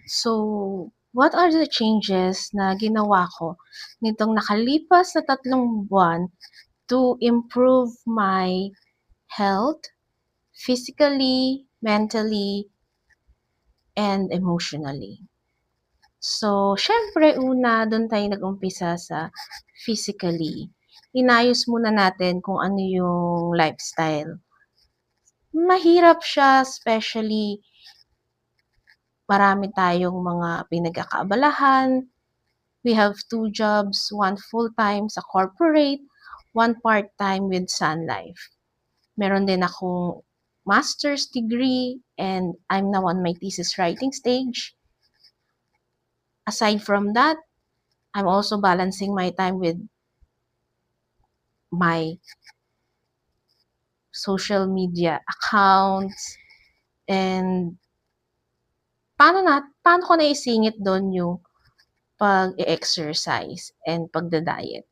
So, what are the changes na ginawa ko nitong nakalipas na 3 buwan to improve my health, physically, mentally, and emotionally? So, siyempre una dun tayo nag-umpisa sa physically. Inayos muna natin kung ano yung lifestyle. Mahirap siya especially marami tayong mga pinagkakaabalahan. We have 2 jobs, 1 full-time sa corporate, 1 part-time with Sun Life. Meron din akong master's degree and I'm now on my thesis writing stage. Aside from that, I'm also balancing my time with my social media accounts and paano ko naisingit dun yung pag-e-exercise and pagda-diet.